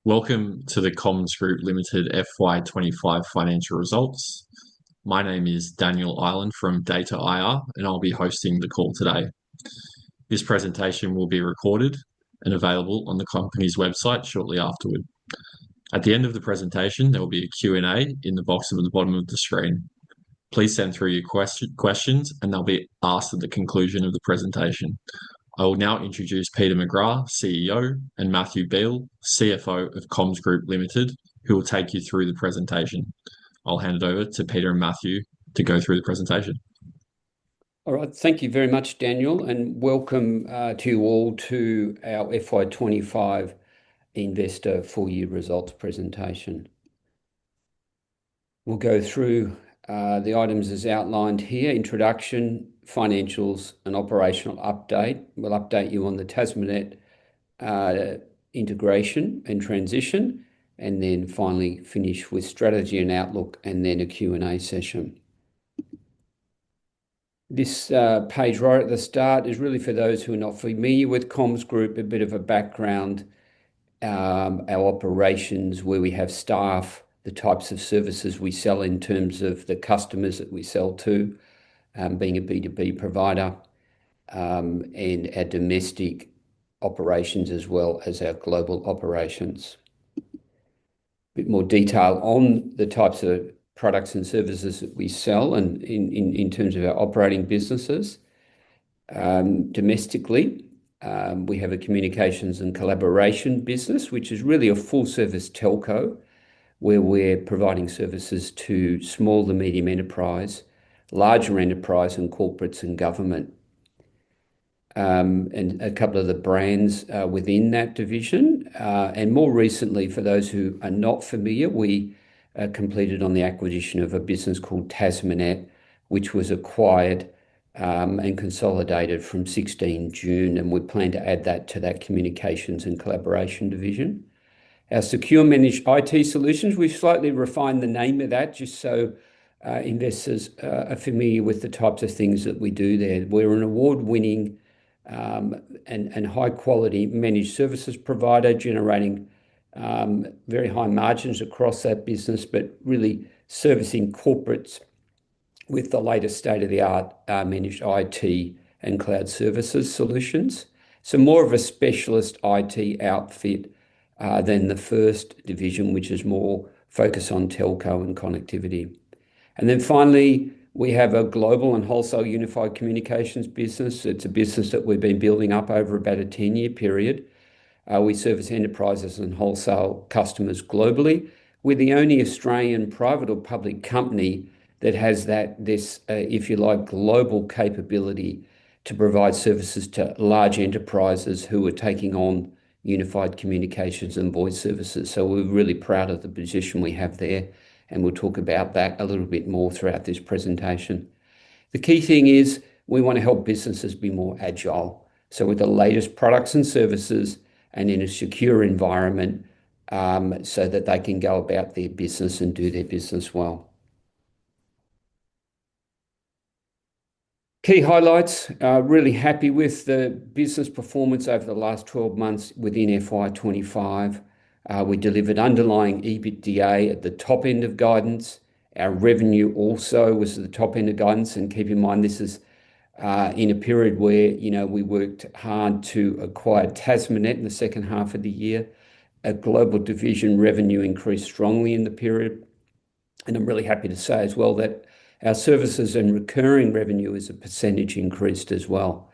Welcome to the Comms Group Limited FY25 financial results. My name is Daniel Ireland from DataIR, and I'll be hosting the call today. This presentation will be recorded and available on the company's website shortly afterward. At the end of the presentation, there will be a Q&A in the box at the bottom of the screen. Please send through your questions, and they'll be asked at the conclusion of the presentation. I will now introduce Peter McGrath, CEO, and Matthew Beale, CFO of Comms Group Limited, who will take you through the presentation. I'll hand it over to Peter and Matthew to go through the presentation. All right, thank you very much, Daniel, and welcome to you all to our FY25 Investor Full Year Results presentation. We'll go through the items as outlined here: introduction, financials, and operational update. We'll update you on the Tasmanet integration and transition, and then finally finish with strategy and outlook, and then a Q&A session. This page right at the start is really for those who are not familiar with Comms Group, a bit of a background, our operations, where we have staff, the types of services we sell in terms of the customers that we sell to, being a B2B provider, and our domestic operations as well as our global operations. A bit more detail on the types of products and services that we sell and in terms of our operating businesses. Domestically, we have a communications and collaboration business, which is really a full-service telco, where we're providing services to small to medium enterprise, larger enterprise, and corporates and government. And a couple of the brands within that division. And more recently, for those who are not familiar, we completed on the acquisition of a business called Tasmanet, which was acquired and consolidated from 16 June, and we plan to add that to that communications and collaboration division. Our secure managed IT solutions, we've slightly refined the name of that just so investors are familiar with the types of things that we do there. We're an award-winning and high-quality managed services provider, generating very high margins across that business, but really servicing corporates with the latest state-of-the-art managed IT and cloud services solutions. So more of a specialist IT outfit than the first division, which is more focused on telco and connectivity. And then finally, we have a global and wholesale unified communications business. It's a business that we've been building up over about a 10-year period. We service enterprises and wholesale customers globally. We're the only Australian private or public company that has this, if you like, global capability to provide services to large enterprises who are taking on unified communications and voice services. So we're really proud of the position we have there, and we'll talk about that a little bit more throughout this presentation. The key thing is we want to help businesses be more agile. So with the latest products and services and in a secure environment, so that they can go about their business and do their business well. Key highlights, really happy with the business performance over the last 12 months within FY25. We delivered underlying EBITDA at the top end of guidance. Our revenue also was at the top end of guidance, and keep in mind this is in a period where we worked hard to acquire Tasmanet in the second half of the year. A global division revenue increased strongly in the period, and I'm really happy to say as well that our services and recurring revenue as a percentage increased as well.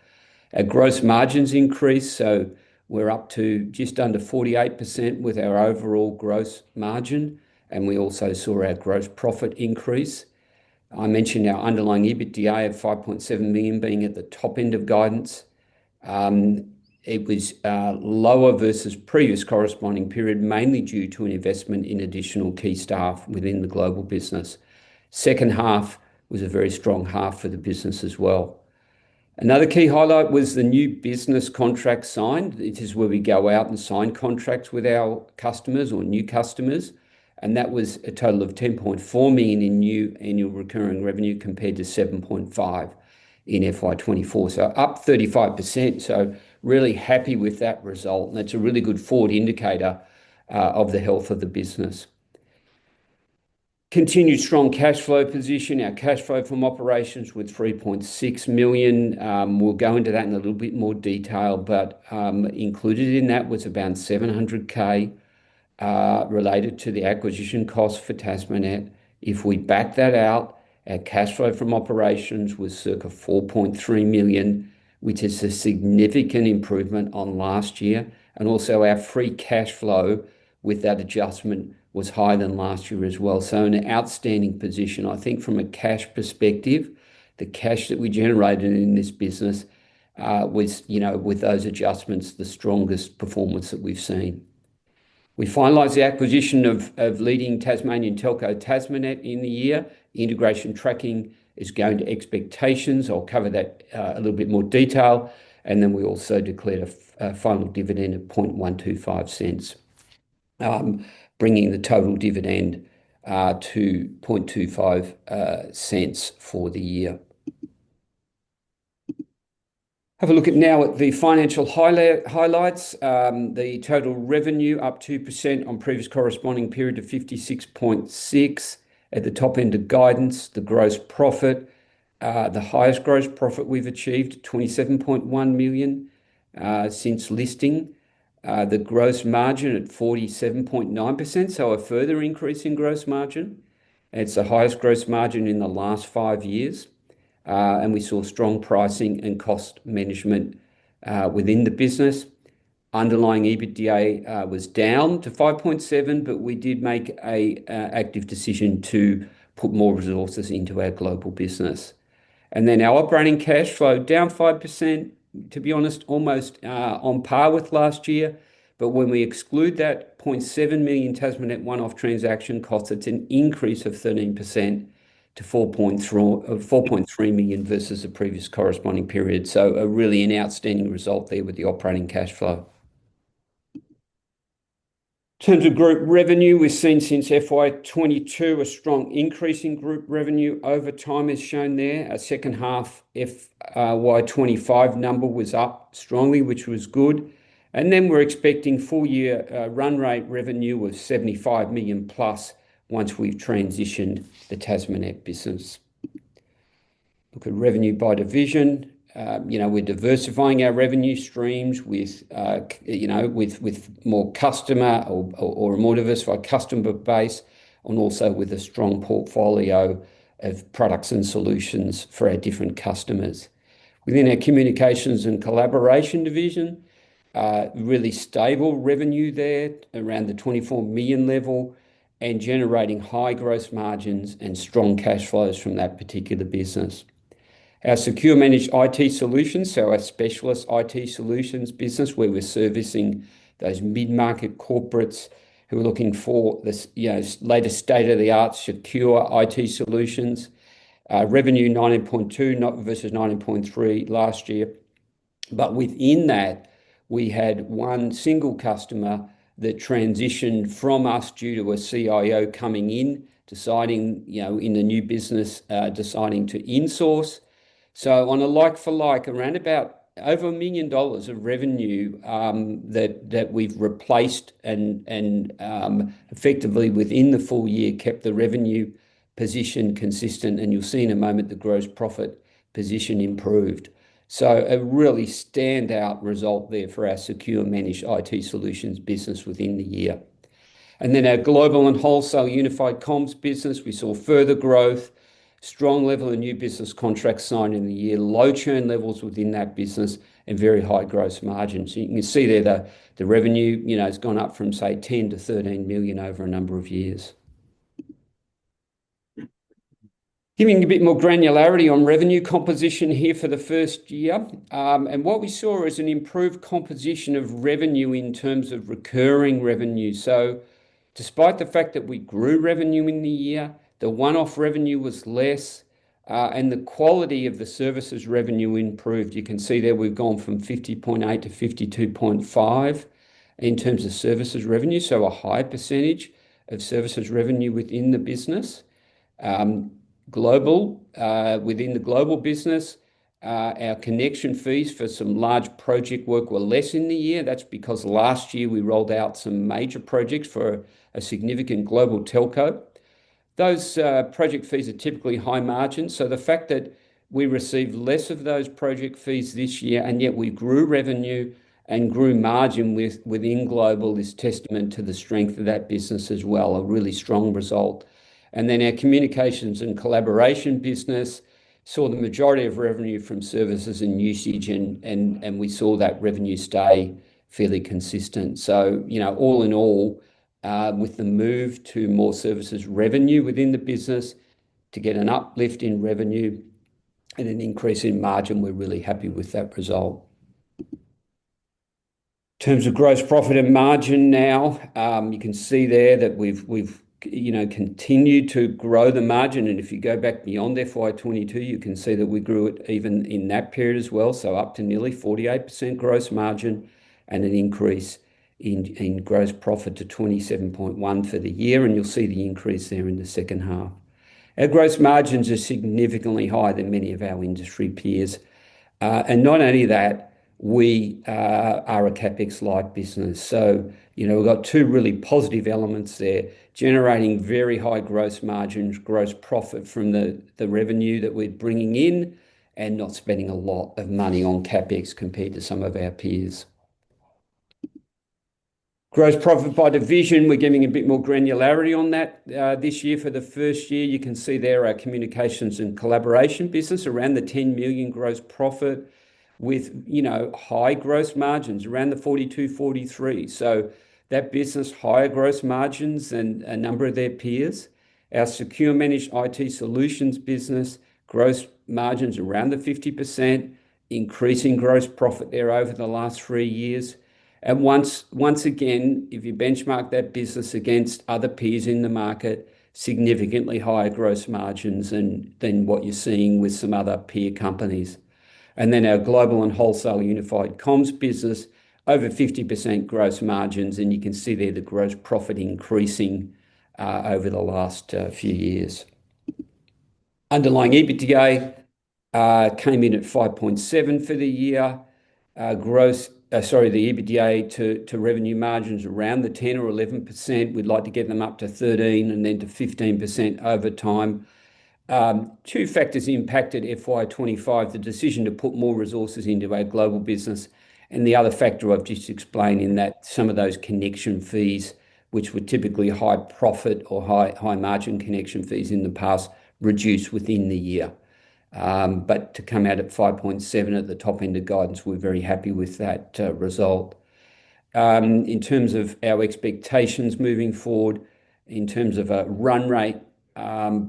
Our gross margins increased, so we're up to just under 48% with our overall gross margin, and we also saw our gross profit increase. I mentioned our underlying EBITDA of 5.7 million being at the top end of guidance. It was lower versus previous corresponding period, mainly due to an investment in additional key staff within the global business. Second half was a very strong half for the business as well. Another key highlight was the new business contract signed. It is where we go out and sign contracts with our customers or new customers, and that was a total of 10.4 million in new annual recurring revenue compared to 7.5 in FY24, so up 35%. So really happy with that result, and that's a really good forward indicator of the health of the business. Continued strong cash flow position. Our cash flow from operations with 3.6 million. We'll go into that in a little bit more detail, but included in that was about 700,000 related to the acquisition cost for Tasmania. If we back that out, our cash flow from operations was circa 4.3 million, which is a significant improvement on last year. And also our free cash flow with that adjustment was higher than last year as well. So an outstanding position. I think from a cash perspective, the cash that we generated in this business was, with those adjustments, the strongest performance that we've seen. We finalised the acquisition of leading Tasmanian telco Tasmanet in the year. Integration tracking is going to expectations. I'll cover that a little bit more detail. And then we also declared a final dividend of 0.125, bringing the total dividend to 0.25 for the year. Have a look now at the financial highlights. The total revenue up 2% on previous corresponding period to 56.6 at the top end of guidance. The gross profit, the highest gross profit we've achieved, 27.1 million since listing. The gross margin at 47.9%, so a further increase in gross margin. It's the highest gross margin in the last 5 years. And we saw strong pricing and cost management within the business. Underlying EBITDA was down to 5.7, but we did make an active decision to put more resources into our global business. And then our operating cash flow down 5%, to be honest, almost on par with last year. But when we exclude that 0.7 million Tasmanet one-off transaction costs, it's an increase of 13% to 4.3 million versus the previous corresponding period. So really an outstanding result there with the operating cash flow. In terms of group revenue, we've seen since FY22 a strong increase in group revenue over time, as shown there. Our second half FY25 number was up strongly, which was good. And then we're expecting full year run rate revenue of 75 million plus once we've transitioned the Tasmanet business. Look at revenue by division. We're diversifying our revenue streams with more customer or a more diversified customer base, and also with a strong portfolio of products and solutions for our different customers. Within our communications and collaboration division, really stable revenue there around the 24 million level and generating high gross margins and strong cash flows from that particular business. Our secure managed IT solutions, so our specialist IT solutions business, where we're servicing those mid-market corporates who are looking for this latest state-of-the-art secure IT solutions. Revenue 19.2 versus 19.3 last year. But within that, we had one single customer that transitioned from us due to a CIO coming in, deciding, in the new business, deciding to insource. So on a like-for-like, around about over $1 million of revenue that we've replaced and effectively within the full year kept the revenue position consistent. And you'll see in a moment the gross profit position improved. So a really standout result there for our secure managed IT solutions business within the year. And then our global and wholesale unified comms business, we saw further growth, strong level of new business contracts signed in the year, low churn levels within that business, and very high gross margins. So you can see there the revenue, has gone up from say 10 to 13 million over a number of years. Giving a bit more granularity on revenue composition here for the first year. And what we saw is an improved composition of revenue in terms of recurring revenue. So despite the fact that we grew revenue in the year, the one-off revenue was less, and the quality of the services revenue improved. You can see there we've gone from 50.8 to 52.5 in terms of services revenue, so a high percentage of services revenue within the business. Within the global business, Our connection fees for some large project work were less in the year. That's because last year we rolled out some major projects for a significant global telco. Those project fees are typically high margin. So the fact that we received less of those project fees this year, and yet we grew revenue and grew margin within global, is testament to the strength of that business as well, a really strong result. And then our communications and collaboration business saw the majority of revenue from services and usage, and we saw that revenue stay fairly consistent. So, all in all, with the move to more services revenue within the business to get an uplift in revenue and an increase in margin, we're really happy with that result. In terms of gross profit and margin now, you can see there that we've continued to grow the margin. And if you go back beyond FY22, you can see that we grew it even in that period as well. So up to nearly 48% gross margin and an increase in gross profit to 27.1 for the year. And you'll see the increase there in the second half. Our gross margins are significantly higher than many of our industry peers. And not only that, we are a CapEx-light business. So, we've got two really positive elements there, generating very high gross margins, gross profit from the revenue that we're bringing in, and not spending a lot of money on CapEx compared to some of our peers. Gross profit by division, we're getting a bit more granularity on that this year. For the first year, you can see there our communications and collaboration business around the 10 million gross profit with high gross margins around the 42-43. So that business, higher gross margins than a number of their peers. Our secure managed IT solutions business, gross margins around the 50%, increasing gross profit there over the last 3 years. And once again, if you benchmark that business against other peers in the market, significantly higher gross margins than what you're seeing with some other peer companies. And then our global and wholesale unified comms business, over 50% gross margins, and you can see there the gross profit increasing over the last few years. Underlying EBITDA came in at 5.7 for the year. The EBITDA to revenue margins around the 10 or 11%. We'd like to get them up to 13 and then to 15% over time. Two factors impacted FY25, the decision to put more resources into our global business, and the other factor I've just explained in that some of those connection fees, which were typically high profit or high margin connection fees in the past, reduced within the year. But to come out at 5.7 at the top end of guidance, we're very happy with that result. In terms of our expectations moving forward, in terms of a run rate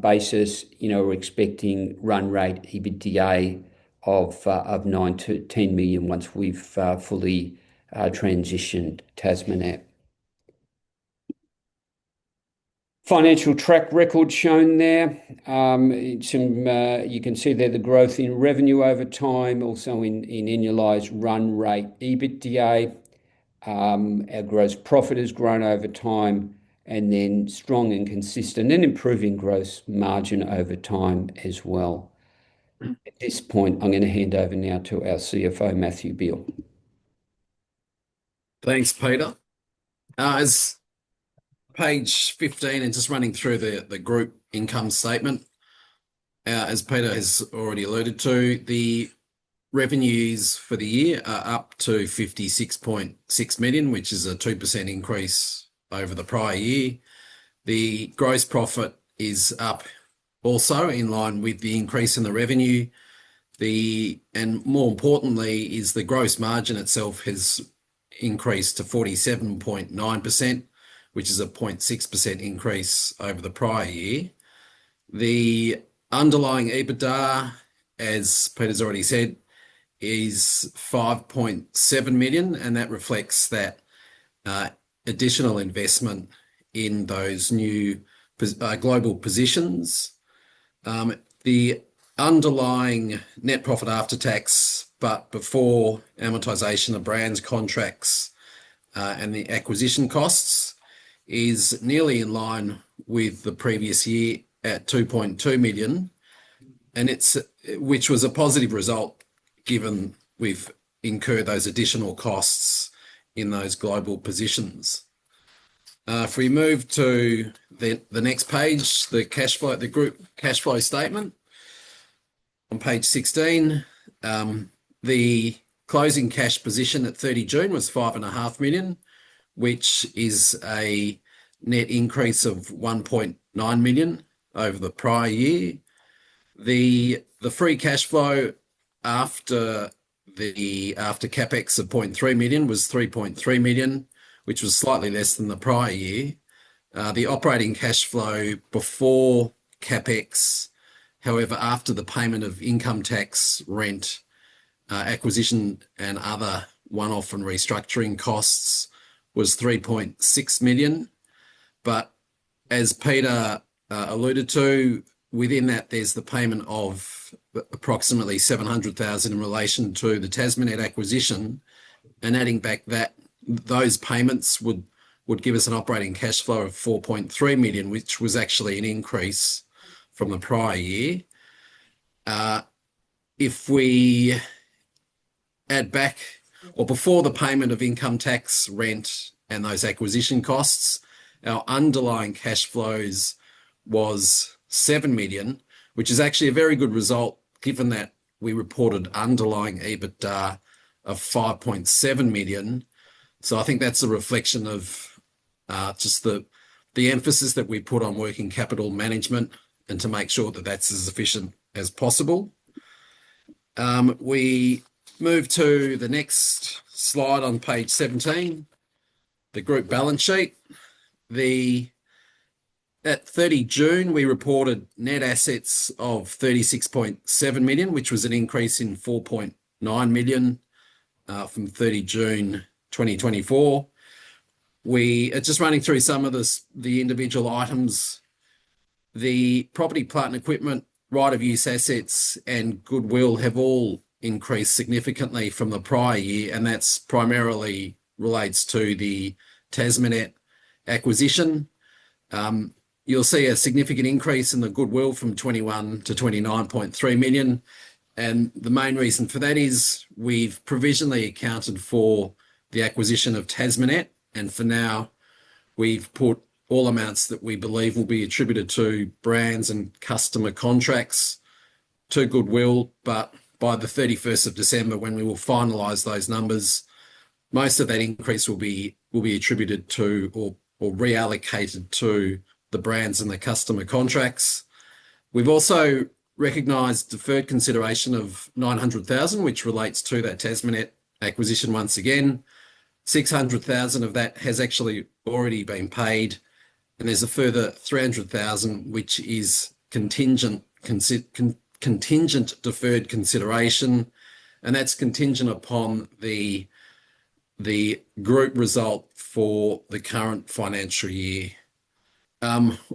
basis, we're expecting run rate EBITDA of 9 to 10 million once we've fully transitioned TasManet. Financial track record shown there. You can see there the growth in revenue over time, also in annualized run rate EBITDA. Our gross profit has grown over time, and then strong and consistent and improving gross margin over time as well. At this point, I'm going to hand over now to our CFO, Matthew Beale. Thanks, Peter. As page 15 and just running through the group income statement, as Peter has already alluded to, the revenues for the year are up to 56.6 million, which is a 2% increase over the prior year. The gross profit is up also in line with the increase in the revenue. And more importantly is the gross margin itself has increased to 47.9%, which is a 0.6% increase over the prior year. The underlying EBITDA, as Peter's already said, is 5.7 million, and that reflects that additional investment in those new global positions. The underlying net profit after tax, but before amortization of brands, contracts, and the acquisition costs, is nearly in line with the previous year at 2.2 million, and which was a positive result given we've incurred those additional costs in those global positions. If we move to the next page, the group cash flow statement on page 16, the closing cash position at 30 June was 5.5 million, which is a net increase of 1.9 million over the prior year. The free cash flow after capex of 0.3 million was 3.3 million, which was slightly less than the prior year. The operating cash flow before capex, however, after the payment of income tax, rent, acquisition and other one-off and restructuring costs, was 3.6 million. But as Peter alluded to, within that there's the payment of approximately 700,000 in relation to the TasManet acquisition, and adding back those payments would give us an operating cash flow of 4.3 million, which was actually an increase from the prior year. If we add back, or before the payment of income tax, rent, and those acquisition costs, our underlying cash flows was 7 million, which is actually a very good result given that we reported underlying EBITDA of 5.7 million. So I think that's a reflection of just the emphasis that we put on working capital management and to make sure that that's as efficient as possible. We move to the next slide on page 17, the group balance sheet. At 30 June, we reported net assets of 36.7 million, which was an increase in 4.9 million from 30 June 2024. We are just running through some of the individual items. The property, plant and equipment, right of use assets and goodwill have all increased significantly from the prior year, and that's primarily relates to the TasManet acquisition. You'll see a significant increase in the goodwill from 21 to 29.3 million. And the main reason for that is we've provisionally accounted for the acquisition of TasManet, and for now we've put all amounts that we believe will be attributed to brands and customer contracts to goodwill. But by the 31st of December, when we will finalise those numbers, most of that increase will be attributed to or reallocated to the brands and the customer contracts. We've also recognised deferred consideration of 900,000, which relates to that TasManet acquisition once again. 600,000 of that has actually already been paid, and there's a further 300,000 which is contingent deferred consideration, and that's contingent upon the group result for the current financial year.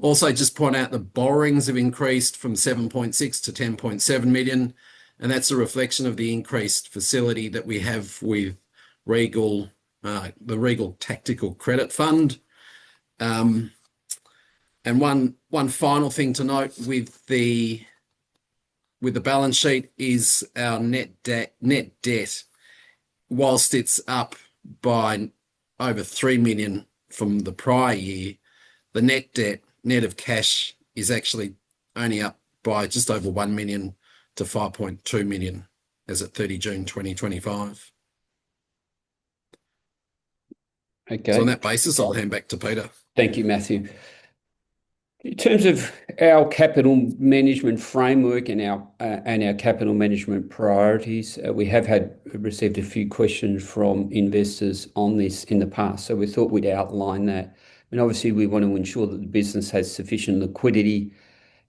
Also, just point out the borrowings have increased from 7.6 to 10.7 million, and that's a reflection of the increased facility that we have with Regal, the Regal Tactical Credit Fund. And one final thing to note with the balance sheet is our net debt. Whilst it's up by over 3 million from the prior year, the net debt, net of cash, is actually only up by just over 1 million to 5.2 million as at 30 June 2025. Okay. So on that basis, I'll hand back to Peter. Thank you, Matthew. In terms of our capital management framework and our capital management priorities, we have received a few questions from investors on this in the past, so we thought we'd outline that. And obviously, we want to ensure that the business has sufficient liquidity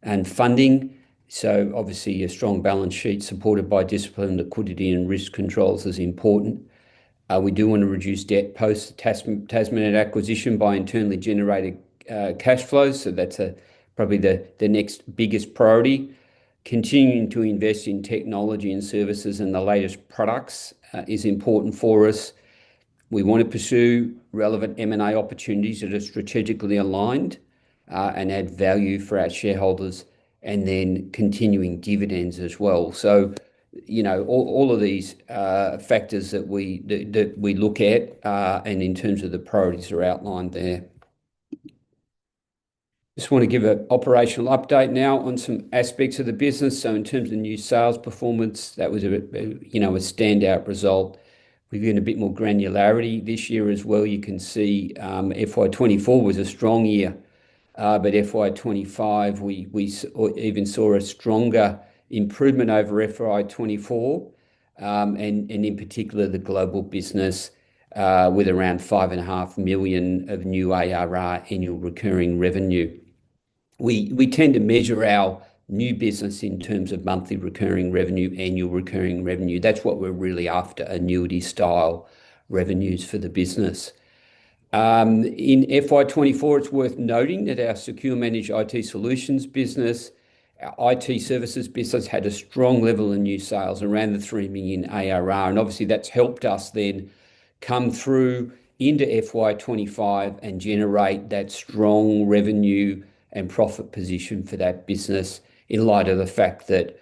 and funding. So obviously, a strong balance sheet supported by disciplined liquidity and risk controls is important. We do want to reduce debt post TasManet acquisition by internally generated cash flows. So that's probably the next biggest priority. Continuing to invest in technology and services and the latest products is important for us. We want to pursue relevant M&A opportunities that are strategically aligned and add value for our shareholders, and then continuing dividends as well. So all of these factors that we look at, and in terms of the priorities are outlined there. Just want to give an operational update now on some aspects of the business. So in terms of new sales performance, that was a standout result. We've given a bit more granularity this year as well. You can see FY24 was a strong year, but FY25 we even saw a stronger improvement over FY24, and in particular the global business with around 5.5 million of new ARR, annual recurring revenue. We tend to measure our new business in terms of monthly recurring revenue, annual recurring revenue. That's what we're really after, annuity style revenues for the business. In FY24, it's worth noting that our secure managed IT solutions business, our IT services business, had a strong level of new sales, around the 3 million ARR. And obviously that's helped us then come through into FY25 and generate that strong revenue and profit position for that business, in light of the fact that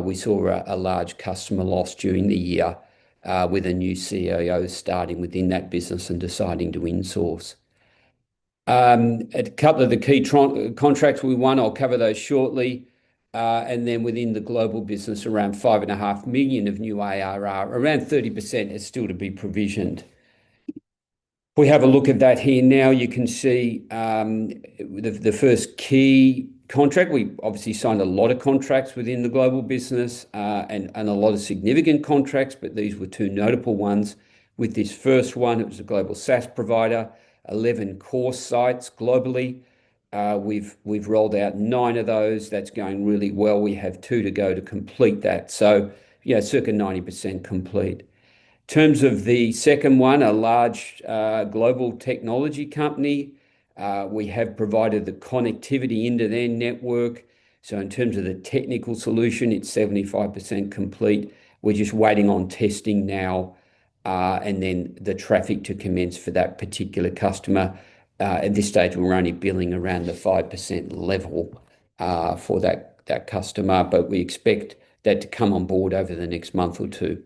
we saw a large customer loss during the year, with a new CEO starting within that business and deciding to insource. A couple of the key contracts we won, I'll cover those shortly. And then within the global business, around 5.5 million of new ARR, around 30% is still to be provisioned. If we have a look at that here now, you can see the first key contract. We obviously signed a lot of contracts within the global business, and a lot of significant contracts, but these were two notable ones. With this first one, it was a global SaaS provider, 11 core sites globally. We've rolled out 9 of those. That's going really well. We have 2 to go to complete that. So, circa 90% complete. In terms of the second one, a large global technology company, we have provided the connectivity into their network. So in terms of the technical solution, it's 75% complete. We're just waiting on testing now, and then the traffic to commence for that particular customer. At this stage, we're only billing around the 5% level for that customer, but we expect that to come on board over the next month or two.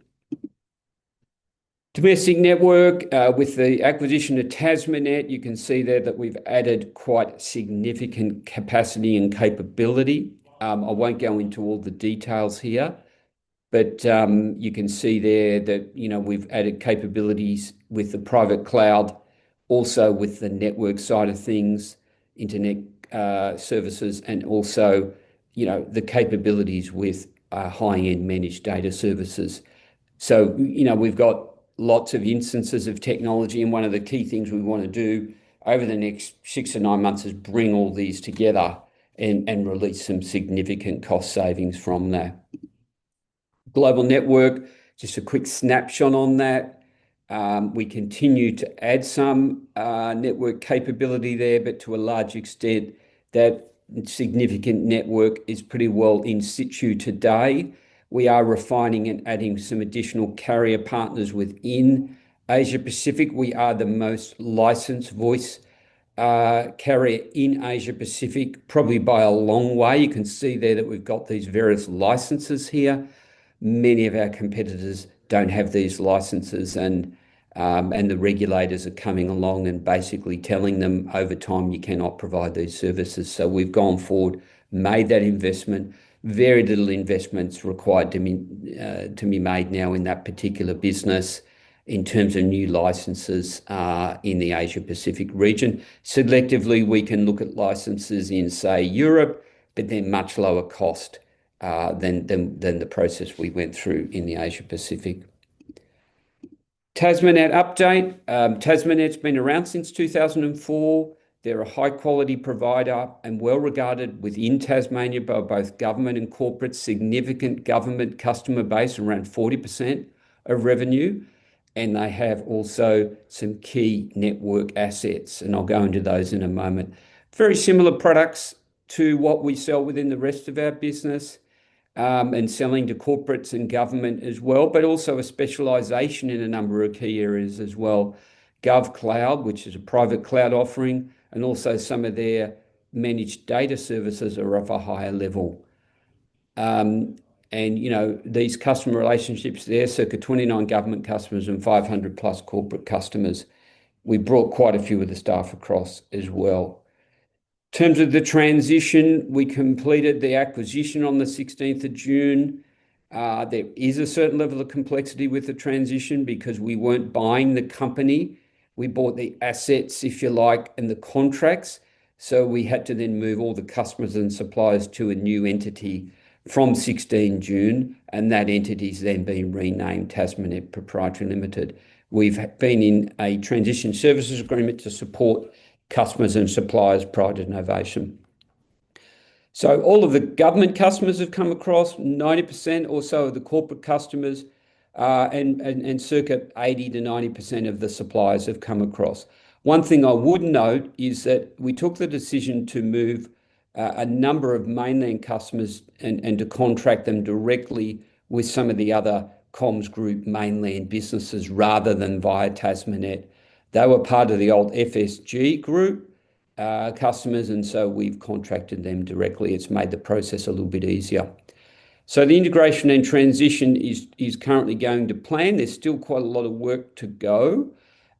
Domestic network, with the acquisition of Tasmanet, you can see there that we've added quite significant capacity and capability. I won't go into all the details here, but you can see there that we've added capabilities with the private cloud, also with the network side of things, internet services, and also the capabilities with high-end managed data services. So we've got lots of instances of technology, and one of the key things we want to do over the next 6 to 9 months is bring all these together and release some significant cost savings from that. Global network, just a quick snapshot on that. We continue to add some network capability there, but to a large extent, that significant network is pretty well in situ today. We are refining and adding some additional carrier partners within Asia Pacific. We are the most licensed voice carrier in Asia Pacific, probably by a long way. You can see there that we've got these various licenses here. Many of our competitors don't have these licenses, and the regulators are coming along and basically telling them over time you cannot provide these services. So we've gone forward, made that investment. Very little investments required to be made now in that particular business in terms of new licenses in the Asia Pacific region. Selectively, we can look at licenses in, say, Europe, but they're much lower cost than the process we went through in the Asia Pacific. Tasmanet update. Tasmanet's been around since 2004. They're a high-quality provider and well-regarded within Tasmania by both government and corporate. Significant government customer base, around 40% of revenue, and they have also some key network assets, and I'll go into those in a moment. Very similar products to what we sell within the rest of our business, and selling to corporates and government as well, but also a specialisation in a number of key areas as well. Gov Cloud, which is a private cloud offering, and also some of their managed data services are of a higher level. These customer relationships there, circa 29 government customers and 500+ corporate customers. We brought quite a few of the staff across as well. In terms of the transition, we completed the acquisition on the 16th of June. There is a certain level of complexity with the transition because we weren't buying the company. We bought the assets, if you like, and the contracts. We had to then move all the customers and suppliers to a new entity from 16 June, and that entity's then been renamed Tasmanet Proprietary Limited. We've been in a transition services agreement to support customers and suppliers prior to novation. All of the government customers have come across, 90% or so of the corporate customers, and circa 80%-90% of the suppliers have come across. One thing I would note is that we took the decision to move a number of mainland customers and to contract them directly with some of the other Comms Group mainland businesses rather than via Tasmanet. They were part of the old FSG Group customers, and so we've contracted them directly. It's made the process a little bit easier. The integration and transition is currently going to plan. There's still quite a lot of work to go,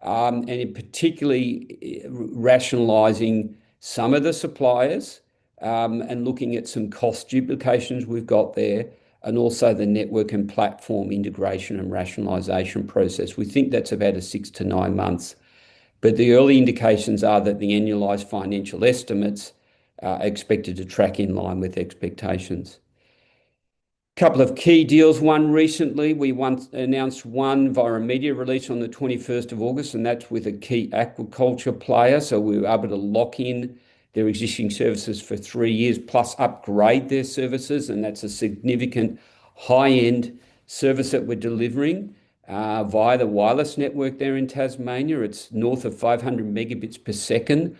and in particularly rationalizing some of the suppliers and looking at some cost duplications we've got there, and also the network and platform integration and rationalization process. We think that's about a 6 to 9 months. The early indications are that the annualized financial estimates are expected to track in line with expectations. Couple of key deals. One recently, we announced one via a media release on the 21st of August, and that's with a key aquaculture player. We were able to lock in their existing services for 3 years plus upgrade their services, and that's a significant high-end service that we're delivering via the wireless network there in Tasmania. It's north of 500 megabits per second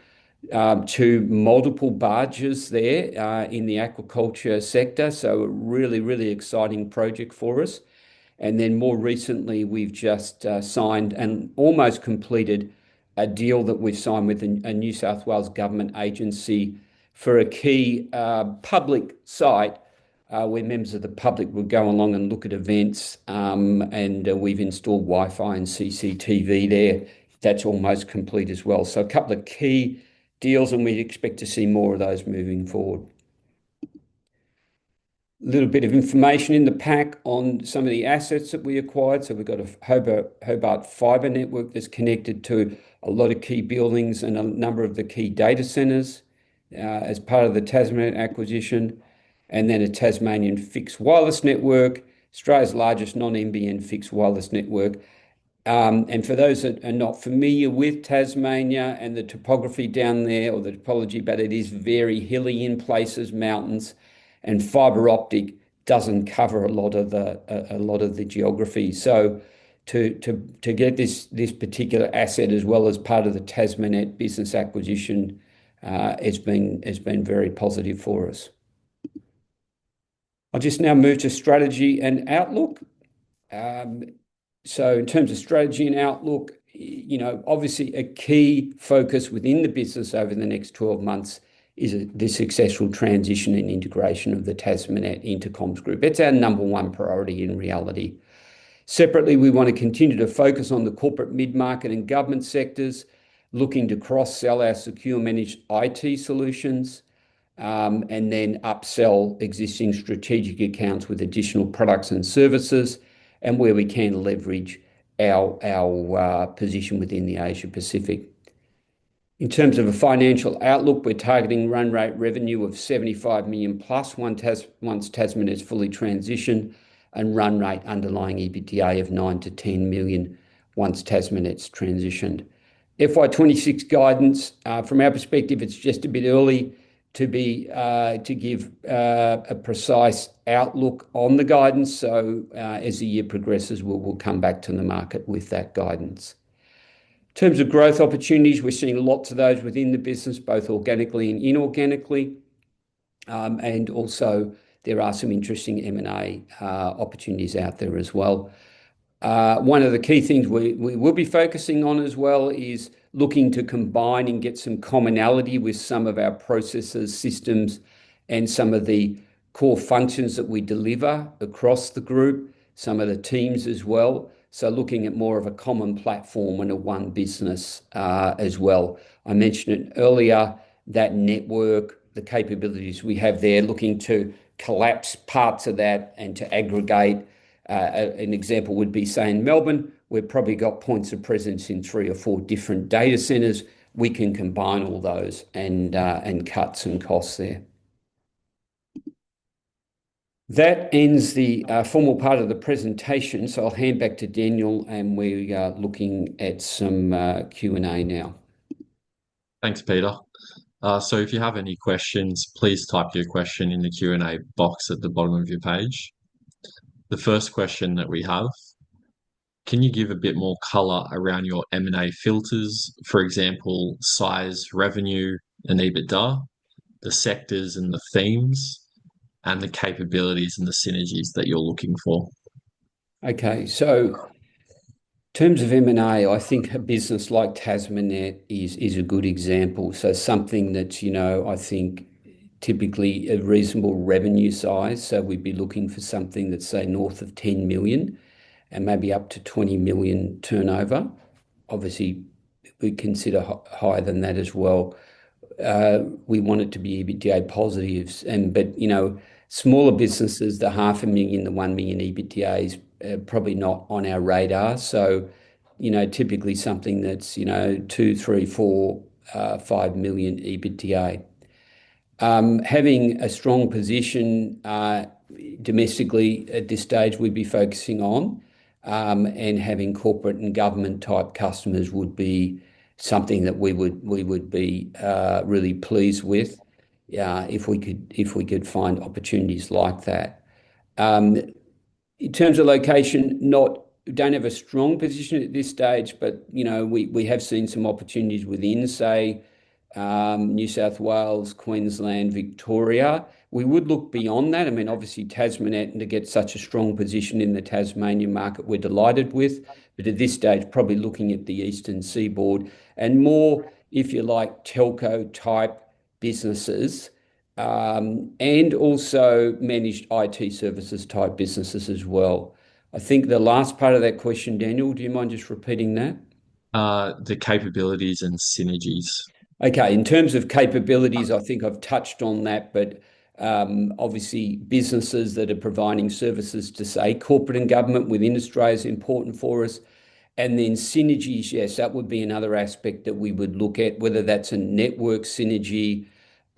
to multiple barges there in the aquaculture sector. A really, really exciting project for us. More recently, we've just signed and almost completed a deal that we've signed with a New South Wales government agency for a key public site where members of the public will go along and look at events, and we've installed Wi-Fi and CCTV there. That's almost complete as well. A couple of key deals, and we expect to see more of those moving forward. A little bit of information in the pack on some of the assets that we acquired. We've got a Hobart fibre network that's connected to a lot of key buildings and a number of the key data centres as part of the Tasmanet acquisition, and then a Tasmanian fixed wireless network, Australia's largest non-NBN fixed wireless network. For those that are not familiar with Tasmania and the topography down there, or the topology, but it is very hilly in places, mountains, and fibre optic doesn't cover a lot of the geography. To get this particular asset as well as part of the Tasmanet business acquisition has been very positive for us. I'll just now move to strategy and outlook. In terms of strategy and outlook, obviously a key focus within the business over the next 12 months is the successful transition and integration of the Tasmanet into Comms Group. It's our number one priority in reality. Separately, we want to continue to focus on the corporate mid-market and government sectors, looking to cross-sell our secure managed IT solutions, and then upsell existing strategic accounts with additional products and services, and where we can leverage our position within the Asia Pacific. In terms of a financial outlook, we're targeting run rate revenue of 75 million plus once Tasmanet is fully transitioned, and run rate underlying EBITDA of 9 to 10 million once Tasmanet's transitioned. FY26 guidance, from our perspective, it's just a bit early to give a precise outlook on the guidance. As the year progresses, we'll come back to the market with that guidance. In terms of growth opportunities, we're seeing lots of those within the business, both organically and inorganically. And also there are some interesting M&A opportunities out there as well. One of the key things we will be focusing on as well is looking to combine and get some commonality with some of our processes, systems, and some of the core functions that we deliver across the group, some of the teams as well. So looking at more of a common platform and a one business as well. I mentioned it earlier, that network, the capabilities we have there, looking to collapse parts of that and to aggregate. An example would be, say, in Melbourne, we've probably got points of presence in 3 or 4 different data centres. We can combine all those and cut some costs there. That ends the formal part of the presentation, so I'll hand back to Daniel, and we are looking at some Q&A now. Thanks, Peter. So if you have any questions, please type your question in the Q&A box at the bottom of your page. The first question that we have, can you give a bit more color around your M&A filters, for example, size, revenue, and EBITDA, the sectors and the themes, and the capabilities and the synergies that you're looking for? Okay, so in terms of M&A, I think a business like TasManet is a good example. So something that's, I think typically a reasonable revenue size. So we'd be looking for something that's, say, north of 10 million and maybe up to 20 million turnover. Obviously, we consider higher than that as well. We want it to be EBITDA positives, but smaller businesses, the 500,000, the 1 million EBITDA is probably not on our radar. So, typically something that's 2, 3, 4, 5 million EBITDA. Having a strong position domestically at this stage, we'd be focusing on, and having corporate and government type customers would be something that we would be really pleased with, if we could find opportunities like that. In terms of location, don't have a strong position at this stage, but we have seen some opportunities within, say, New South Wales, Queensland, Victoria. We would look beyond that. I mean, obviously TasManet, and to get such a strong position in the Tasmanian market, we're delighted with. But at this stage, probably looking at the eastern seaboard and more, if you like, telco type businesses, and also managed IT services type businesses as well. I think the last part of that question, Daniel, do you mind just repeating that? The capabilities and synergies. Okay, in terms of capabilities, I think I've touched on that, but obviously businesses that are providing services to, say, corporate and government within Australia is important for us. And then synergies, yes, that would be another aspect that we would look at, whether that's a network synergy,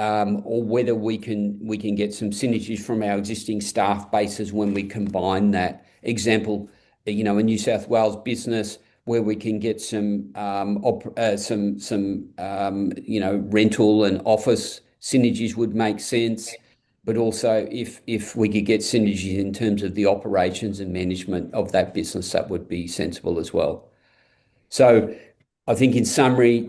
or whether we can get some synergies from our existing staff bases when we combine that. Example, a New South Wales business where we can get some rental and office synergies would make sense. But also if we could get synergies in terms of the operations and management of that business, that would be sensible as well. So I think in summary,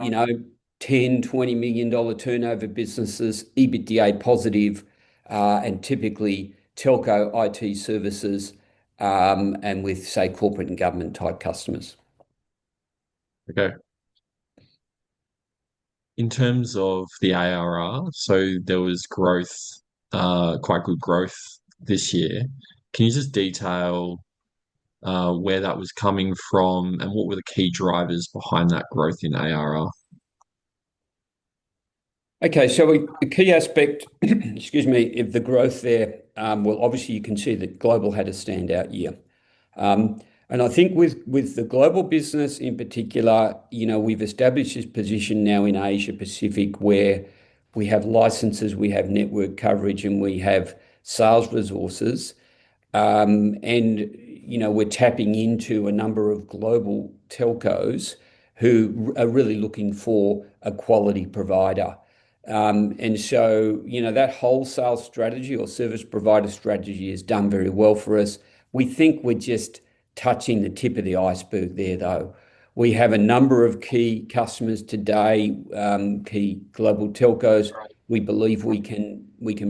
10, 20 million dollar turnover businesses, EBITDA positive, and typically telco IT services, and with, say, corporate and government type customers. Okay. In terms of the ARR, so there was growth, quite good growth this year. Can you just detail where that was coming from and what were the key drivers behind that growth in ARR? Okay, so the key aspect, excuse me, of the growth there, well, obviously you can see that global had a standout year. And I think with the global business in particular, we've established this position now in Asia Pacific where we have licenses, we have network coverage, and we have sales resources. And we're tapping into a number of global telcos who are really looking for a quality provider. And so, that wholesale strategy or service provider strategy has done very well for us. We think we're just touching the tip of the iceberg there, though. We have a number of key customers today, key global telcos. We believe we can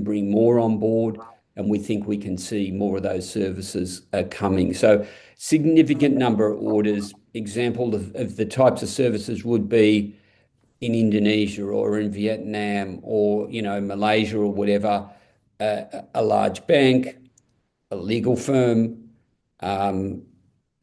bring more on board, and we think we can see more of those services coming. So significant number of orders. Example of the types of services would be in Indonesia or in Vietnam or Malaysia or whatever. a large bank, a legal firm, um,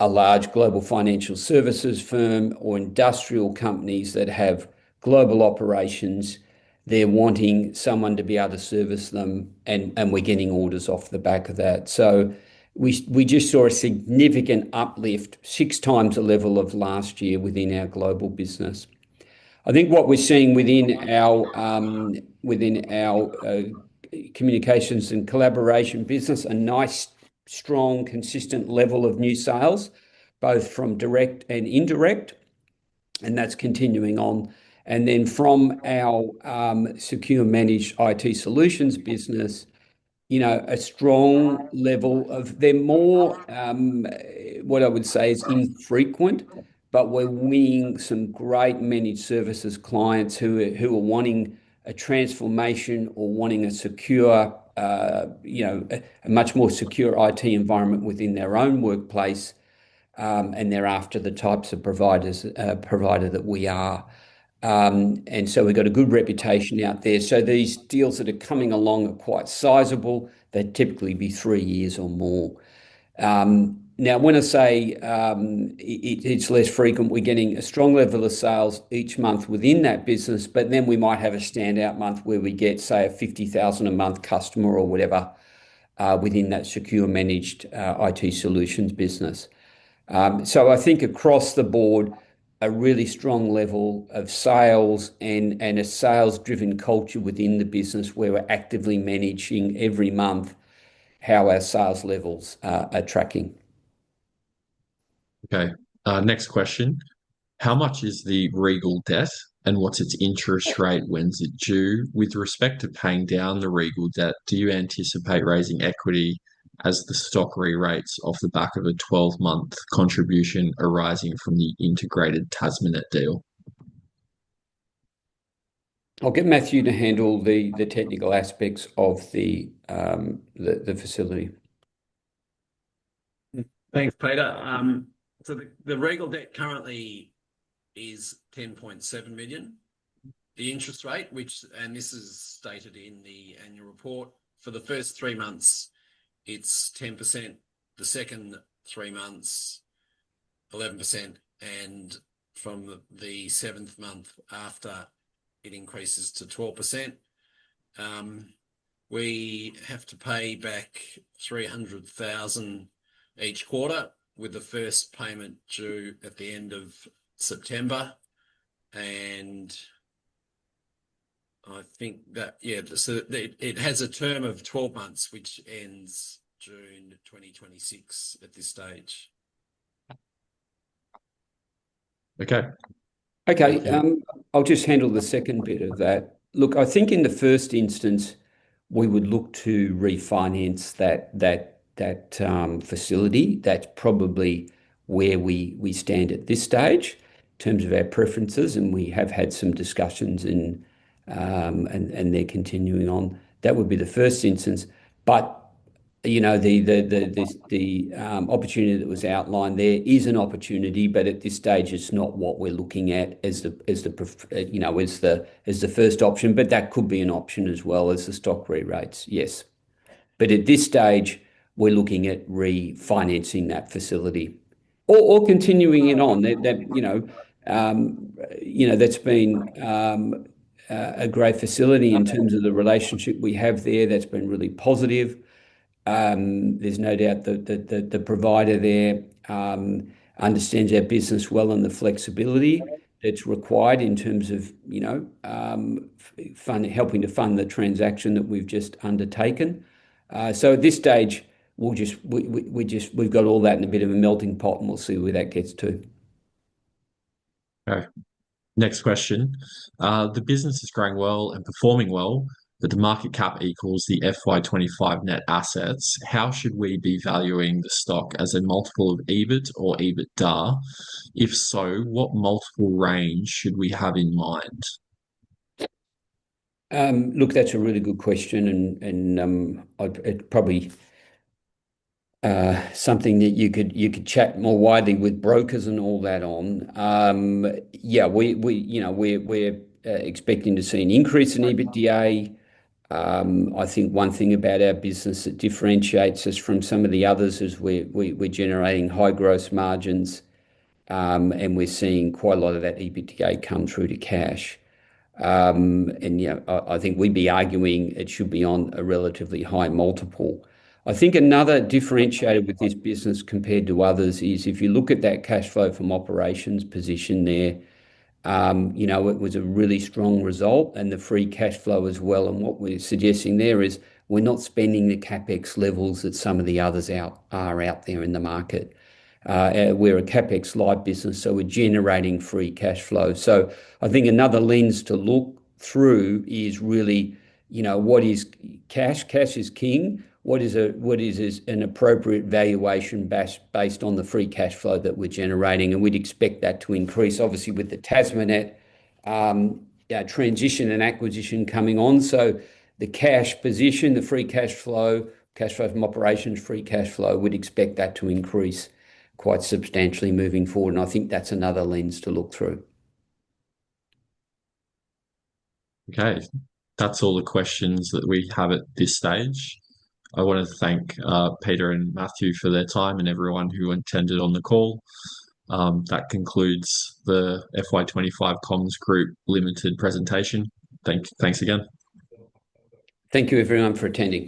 a large global financial services firm, or industrial companies that have global operations. They're wanting someone to be able to service them, and we're getting orders off the back of that. So we just saw a significant uplift, 6 times the level of last year within our global business. I think what we're seeing within our communications and collaboration business, a nice, strong, consistent level of new sales, both from direct and indirect, and that's continuing on. And then from our secure managed IT solutions business, a strong level of, they're more, what I would say is infrequent, but we're winning some great managed services clients who are wanting a transformation or wanting a secure, a much more secure IT environment within their own workplace, and they're after the types of provider that we are. And so we've got a good reputation out there. So these deals that are coming along are quite sizable. They'd typically be 3 years or more. Now, when I say it's less frequent, we're getting a strong level of sales each month within that business, but then we might have a standout month where we get, say, a 50,000 a month customer or whatever within that secure managed IT solutions business. So I think across the board, a really strong level of sales and a sales-driven culture within the business where we're actively managing every month how our sales levels are tracking. Okay. Next question. How much is the Regal debt and what's its interest rate? When's it due? With respect to paying down the Regal debt, do you anticipate raising equity as the stock re-rates off the back of a 12-month contribution arising from the integrated Tasmanet deal? I'll get Matthew to handle the technical aspects of the facility. Thanks, Peter. So the Regal debt currently is 10.7 million. The interest rate, and this is stated in the annual report, for the first 3 months, it's 10%. The second 3 months, 11%, and from the 7th month after, it increases to 12%. We have to pay back 300,000 each quarter, with the first payment due at the end of September. And I think that, so it has a term of 12 months, which ends June 2026 at this stage. Okay. I'll just handle the second bit of that. Look, I think in the first instance, we would look to refinance that facility. That's probably where we stand at this stage in terms of our preferences, and we have had some discussions and they're continuing on. That would be the first instance. But the opportunity that was outlined there is an opportunity, but at this stage, it's not what we're looking at as the first option. But that could be an option as well as the stock re-rates. Yes. But at this stage, we're looking at refinancing that facility or continuing it on. That's been a great facility in terms of the relationship we have there. That's been really positive. There's no doubt that the provider there understands our business well and the flexibility that's required in terms of helping to fund the transaction that we've just undertaken. So at this stage, we've got all that in a bit of a melting pot, and we'll see where that gets to. Okay. Next question. The business is growing well and performing well, but the market cap equals the FY25 net assets. How should we be valuing the stock, as a multiple of EBIT or EBITDA? If so, what multiple range should we have in mind? Look, that's a really good question, and it's probably something that you could chat more widely with brokers and all that on. We're expecting to see an increase in EBITDA. I think one thing about our business that differentiates us from some of the others is we're generating high gross margins, and we're seeing quite a lot of that EBITDA come through to cash. And I think we'd be arguing it should be on a relatively high multiple. I think another differentiator with this business compared to others is if you look at that cash flow from operations position there, it was a really strong result, and the free cash flow as well. And what we're suggesting there is we're not spending the CapEx levels that some of the others are out there in the market. We're a CapEx light business, so we're generating free cash flow. So I think another lens to look through is really, what is cash? Cash is king. What is an appropriate valuation based on the free cash flow that we're generating? And we'd expect that to increase, obviously, with the TasManet transition and acquisition coming on. So the cash position, the free cash flow from operations, free cash flow, we'd expect that to increase quite substantially moving forward. And I think that's another lens to look through. Okay, that's all the questions that we have at this stage. I want to thank Peter and Matthew for their time and everyone who attended on the call. That concludes the FY25 Comms Group Limited presentation. Thanks again. Thank you, everyone, for attending.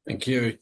Thank you.